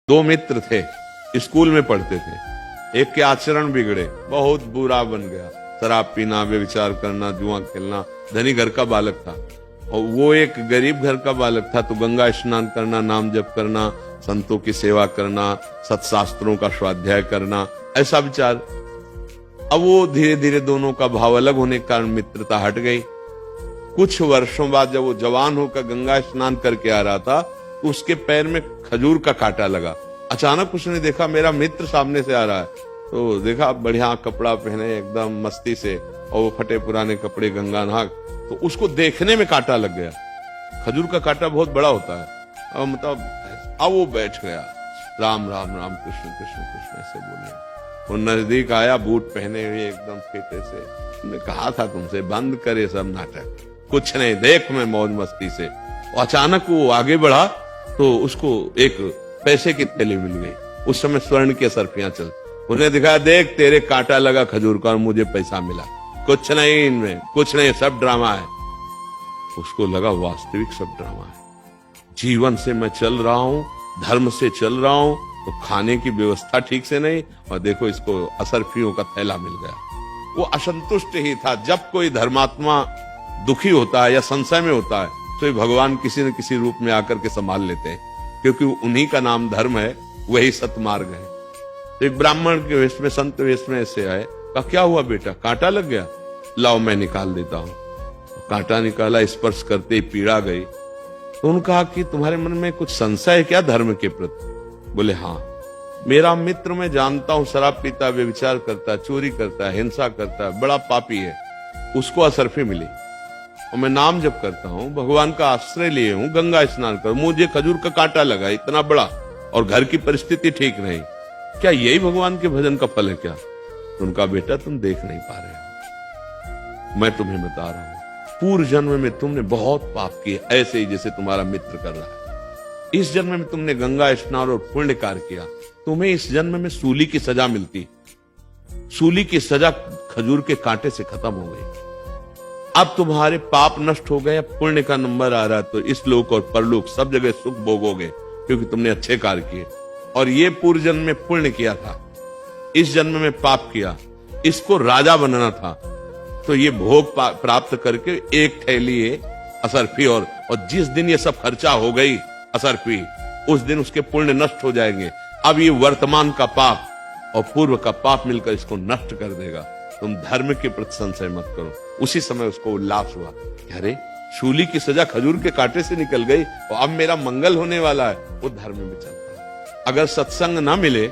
दो मित्र थे, स्कूल में पढ़ते थे। एक के आचरण बिगड़े, बहुत बुरा बन गया, शराब पीना, व्यभिचार करना, जुआ खेलना। धनी घर का बालक था और वो एक गरीब घर का बालक था, तो गंगा स्नान करना, नाम जप करना, संतों की सेवा करना, सत्शास्त्रों का स्वाध्याय करना, ऐसा विचार। अब वो धीरे धीरे दोनों का भाव अलग होने के कारण मित्रता हट गई। कुछ वर्षों बाद जब वो जवान होकर गंगा स्नान करके आ रहा था, तो उसके पैर में खजूर का कांटा लगा। अचानक उसने देखा मेरा मित्र सामने से आ रहा है, तो देखा बढ़िया कपड़ा पहने एकदम मस्ती से, और वो फटे पुराने कपड़े, गंगा नहा, तो उसको देखने में कांटा लग गया। खजूर का कांटा बहुत बड़ा होता है। अब वो बैठ गया, राम राम राम कृष्ण कृष्ण कृष्ण ऐसे बोले। वो नजदीक आया, बूट पहने हुए एकदम फेटे से। मैंने कहा था तुमसे बंद करे सब नाटक, कुछ नहीं, देख मैं मौज मस्ती से। अचानक वो आगे बढ़ा तो उसको एक पैसे की थैली मिल गई। उस समय स्वर्ण की असरफियां चल, उसने दिखाया, देख तेरे कांटा लगा खजूर का और मुझे पैसा मिला। कुछ नहीं इनमें, कुछ नहीं, सब ड्रामा है। उसको लगा वास्तविक सब ड्रामा है। जीवन से मैं चल रहा हूं, धर्म से चल रहा हूं, तो खाने की व्यवस्था ठीक से नहीं, और देखो इसको असरफियों का थैला मिल गया। वो असंतुष्ट ही था। जब कोई धर्मात्मा दुखी होता है या संशय में होता है, तो ये भगवान किसी न किसी रूप में आकर के संभाल लेते हैं, क्योंकि उन्हीं का नाम धर्म है, वही सतमार्ग है। तो एक ब्राह्मण के वेश में, संत वेश में ऐसे आए, कहा क्या हुआ बेटा, कांटा लग गया? लाओ मैं निकाल देता हूं। कांटा निकाला, स्पर्श करते ही पीड़ा गई। तो उन्होंने कहा कि तुम्हारे मन में कुछ संशय है क्या धर्म के प्रति? बोले हाँ, मेरा मित्र मैं जानता हूं शराब पीता, व्यभिचार करता, चोरी करता है, हिंसा करता है, बड़ा पापी है, उसको असरफी मिली। और मैं नाम जप करता हूं, भगवान का आश्रय लिए हूं, गंगा स्नान कर, मुझे खजूर का कांटा लगा इतना बड़ा, और घर की परिस्थिति ठीक नहीं। क्या यही भगवान के भजन का फल है क्या? तो उनका बेटा तुम देख नहीं पा रहे हो, मैं तुम्हें बता रहा हूं, पूर्व जन्म में तुमने बहुत पाप किए, ऐसे ही जैसे तुम्हारा मित्र कर रहा है। इस जन्म में तुमने गंगा स्नान और पुण्य कार्य किया, तुम्हें इस जन्म में सूली की सजा मिलती। सूली की सजा खजूर के कांटे से खत्म हो गई। अब तुम्हारे पाप नष्ट हो गए, पुण्य का नंबर आ रहा है, तो इस लोक और परलोक सब जगह सुख भोगोगे, क्योंकि तुमने अच्छे कार्य किए। और ये पूर्व जन्म में पुण्य किया था, इस जन्म में पाप किया, इसको राजा बनना था, तो ये भोग प्राप्त करके एक थैली असरफी, और जिस दिन ये सब खर्चा हो गई असरफी, उस दिन उसके पुण्य नष्ट हो जाएंगे। अब ये वर्तमान का पाप और पूर्व का पाप मिलकर इसको नष्ट कर देगा। तुम धर्म के प्रति संशय मत करो। उसी समय उसको उल्लास हुआ, अरे शूली की सजा खजूर के कांटे से निकल गई, और अब मेरा मंगल होने वाला है। वो धर्म में चल पड़ा। अगर सत्संग ना मिले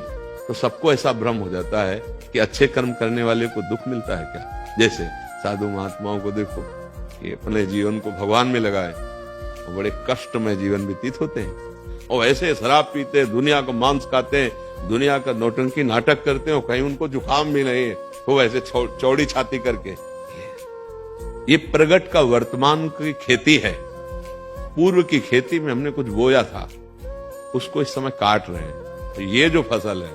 तो सबको ऐसा भ्रम हो जाता है कि अच्छे कर्म करने वाले को दुख मिलता है क्या। जैसे साधु महात्माओं को देखो, कि अपने जीवन को भगवान में लगाए, और बड़े कष्टमय जीवन व्यतीत होते हैं। और ऐसे शराब पीते, दुनिया का मांस खाते, दुनिया का नौटंकी नाटक करते हो, कहीं उनको जुकाम भी नहीं है, वो ऐसे चौड़ी छाती करके। ये प्रगट का वर्तमान की खेती है। पूर्व की खेती में हमने कुछ बोया था, उसको इस समय काट रहे हैं। तो ये जो फसल है,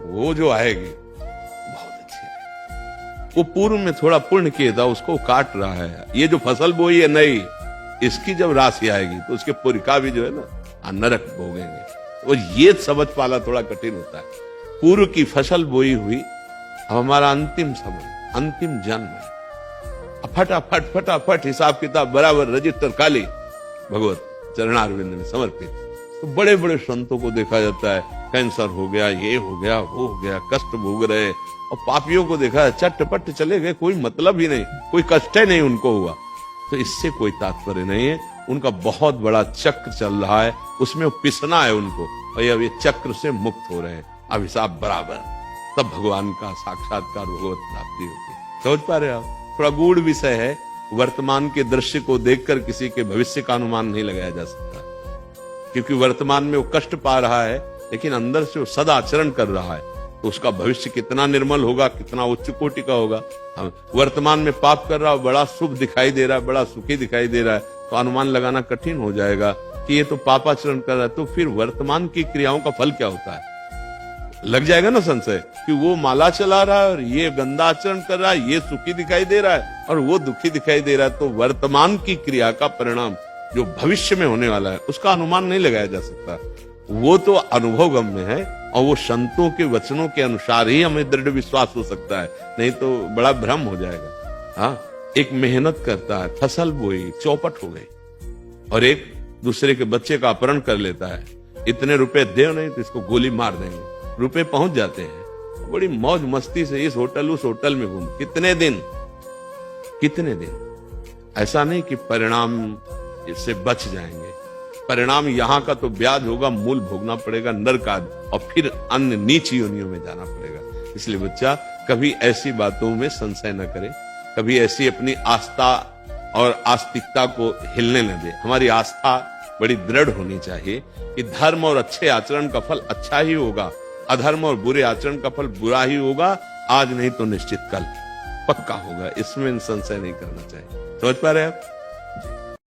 वो जो आएगी बहुत अच्छी है। वो पूर्व में थोड़ा पुण्य किया था, उसको काट रहा है। ये जो फसल बोई है नई, इसकी जब राशि आएगी तो उसके पुरखा भी जो है ना, नरक भोगेंगे। और ये समझ पाना थोड़ा कठिन होता है। पूर्व की फसल बोई हुई, अब हमारा अंतिम समय, अंतिम जन्म है। फटाफट फटाफट हिसाब किताब बराबर, रजिस्टर खाली, भगवत चरणारविंद में समर्पित। तो बड़े बड़े संतों को देखा जाता है, कैंसर हो गया, ये हो गया, वो हो गया, कष्ट भोग रहे। और पापियों को देखा है, चट्टपट चले गए, कोई मतलब ही नहीं, कोई कष्ट ही नहीं उनको हुआ। तो इससे कोई तात्पर्य नहीं है। उनका बहुत बड़ा चक्र चल रहा है, उसमें पिसना है उनको, और अब ये चक्र से मुक्त हो रहे हैं। अब हिसाब बराबर, तब भगवान का साक्षात्कार, भगवत प्राप्ति होती है। समझ पा रहे आप? थोड़ा गूढ़ विषय है। वर्तमान के दृश्य को देखकर किसी के भविष्य का अनुमान नहीं लगाया जा सकता, क्योंकि वर्तमान में वो कष्ट पा रहा है, लेकिन अंदर से वो सदाचरण कर रहा है, तो उसका भविष्य कितना निर्मल होगा, कितना उच्च कोटि का होगा। वर्तमान में पाप कर रहा है, बड़ा शुभ दिखाई दे रहा है, बड़ा सुखी दिखाई दे रहा है, तो अनुमान लगाना कठिन हो जाएगा कि ये तो पापाचरण कर रहा है। तो फिर वर्तमान की क्रियाओं का फल क्या होता है? लग जाएगा ना संशय कि वो माला चला रहा है और ये गंदा आचरण कर रहा है, ये सुखी दिखाई दे रहा है और वो दुखी दिखाई दे रहा है। तो वर्तमान की क्रिया का परिणाम जो भविष्य में होने वाला है, उसका अनुमान नहीं लगाया जा सकता। वो तो अनुभव गम्य है, और वो संतों के वचनों के अनुसार ही हमें दृढ़ विश्वास हो सकता है, नहीं तो बड़ा भ्रम हो जाएगा। हाँ, एक मेहनत करता है, फसल बोई, चौपट हो गई, और एक दूसरे के बच्चे का अपहरण कर लेता है, इतने रुपए दे नहीं तो इसको गोली मार देंगे, रुपए पहुंच जाते हैं, बड़ी मौज मस्ती से इस होटल उस होटल में घूम, कितने दिन। ऐसा नहीं कि परिणाम इससे बच जाएंगे, परिणाम यहाँ का तो ब्याज होगा, मूल भोगना पड़ेगा, नरक आदि, और फिर अन्य नीच योनियों में जाना पड़ेगा। इसलिए बच्चा कभी ऐसी बातों में संशय न करे, कभी ऐसी अपनी आस्था और आस्तिकता को हिलने न दे। हमारी आस्था बड़ी दृढ़ होनी चाहिए कि धर्म और अच्छे आचरण का फल अच्छा ही होगा, अधर्म और बुरे आचरण का फल बुरा ही होगा, आज नहीं तो निश्चित कल पक्का होगा, इसमें संशय नहीं करना चाहिए। समझ पा रहे हैं आप?